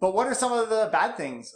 But what are some of the bad things?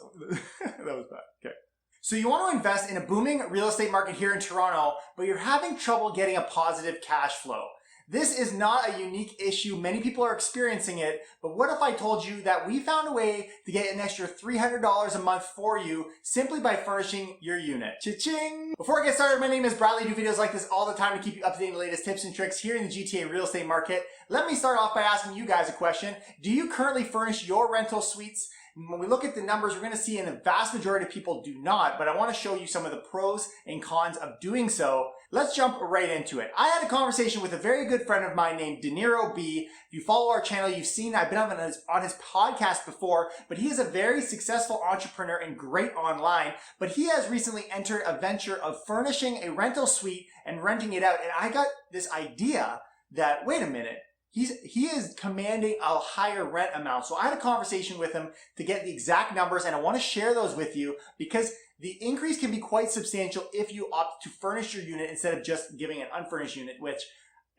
That was bad. Okay. So you want to invest in a booming real estate market here in Toronto, but you're having trouble getting a positive cash flow. This is not a unique issue. Many people are experiencing it, but what if I told you that we found a way to get an extra $300 a month for you simply by furnishing your unit? Cha-ching! Before I get started, my name is Bradley. I do videos like this all the time to keep you up to date on the latest tips and tricks here in the GTA real estate market. Let me start off by asking you guys a question. Do you currently furnish your rental suites? When we look at the numbers, we're going to see in a vast majority of people do not, but I want to show you some of the pros and cons of doing so. Let's jump right into it. I had a conversation with a very good friend of mine named Deniero B. If you follow our channel, you've seen I've been on his podcast before, but he is a very successful entrepreneur and great online, but he has recently entered a venture of furnishing a rental suite and renting it out. And I got this idea that, wait a minute, he is commanding a higher rent amount. So I had a conversation with him to get the exact numbers, and I want to share those with you because the increase can be quite substantial if you opt to furnish your unit instead of just giving an unfurnished unit, which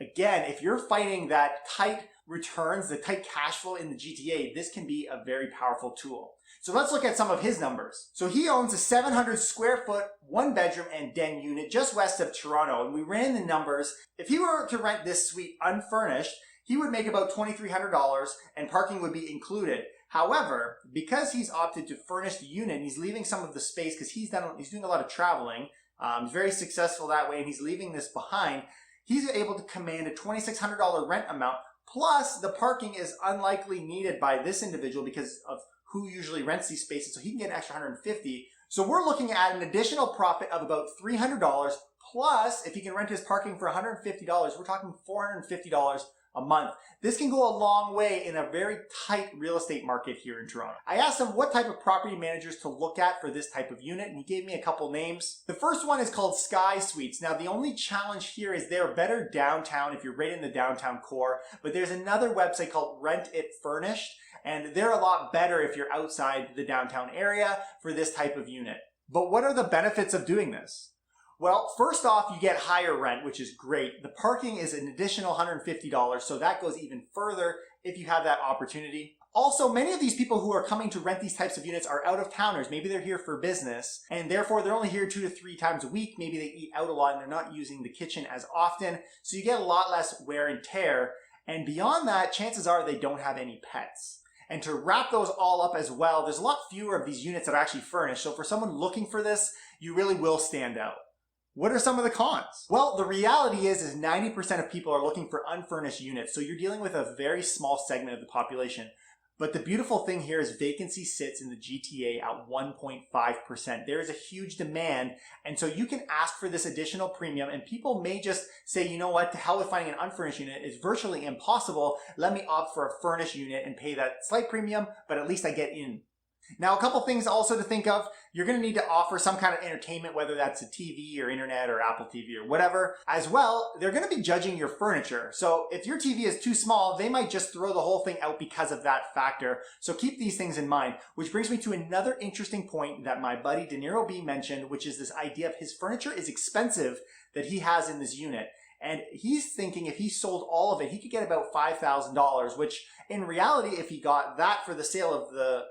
again, if you're fighting that tight returns, the tight cash flow in the GTA, this can be a very powerful tool. So let's look at some of his numbers. So he owns a 700 square foot, 1-bedroom and den unit just west of Toronto. And we ran the numbers. If he were to rent this suite unfurnished, he would make about $2,300 and parking would be included. However, because he's opted to furnish the unit and he's leaving some of the space because he's doing a lot of traveling, he's very successful that way and he's leaving this behind, he's able to command a $2,600 rent amount, plus the parking is unlikely needed by this individual because of who usually rents these spaces, so he can get an extra $150. So we're looking at an additional profit of about $300, plus if he can rent his parking for $150, we're talking $450 a month. This can go a long way in a very tight real estate market here in Toronto. I asked him what type of property managers to look at for this type of unit, and he gave me a couple names. The first one is called Sky Suites. Now, the only challenge here is they're better downtown if you're right in the downtown core, but there's another website called Rent It Furnished, and they're a lot better if you're outside the downtown area for this type of unit. But what are the benefits of doing this? Well, first off, you get higher rent, which is great. The parking is an additional $150, so that goes even further if you have that opportunity. Also, many of these people who are coming to rent these types of units are out-of-towners. Maybe they're here for business, and therefore they're only here 2 to 3 times a week. Maybe they eat out a lot and they're not using the kitchen as often, so you get a lot less wear and tear. And beyond that, chances are they don't have any pets. And to wrap those all up as well, there's a lot fewer of these units that are actually furnished, so for someone looking for this, you really will stand out. What are some of the cons? Well, the reality is 90% of people are looking for unfurnished units, so you're dealing with a very small segment of the population. But the beautiful thing here is vacancy sits in the GTA at 1.5%. There is a huge demand, and so you can ask for this additional premium, and people may just say, you know what, to hell with finding an unfurnished unit. It's virtually impossible. Let me opt for a furnished unit and pay that slight premium, but at least I get in. Now, a couple things also to think of. You're going to need to offer some kind of entertainment, whether that's a TV or internet or Apple TV or whatever. As well, they're going to be judging your furniture. So if your TV is too small, they might just throw the whole thing out because of that factor. So keep these things in mind, which brings me to another interesting point that my buddy Deniero B mentioned, which is this idea of his furniture is expensive that he has in this unit. And he's thinking if he sold all of it, he could get about $5,000, which in reality, if he got that for the sale of the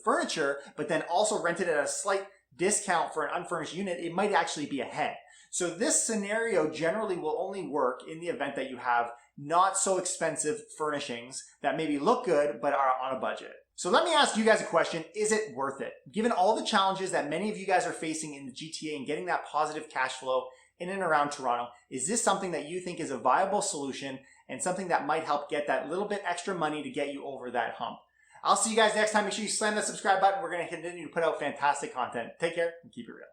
furniture, but then also rented it at a slight discount for an unfurnished unit, it might actually be ahead. So this scenario generally will only work in the event that you have not so expensive furnishings that maybe look good, but are on a budget. So let me ask you guys a question. Is it worth it? Given all the challenges that many of you guys are facing in the GTA and getting that positive cash flow in and around Toronto, is this something that you think is a viable solution and something that might help get that little bit extra money to get you over that hump? I'll see you guys next time. Make sure you slam that subscribe button. We're going to continue to put out fantastic content. Take care and keep it real.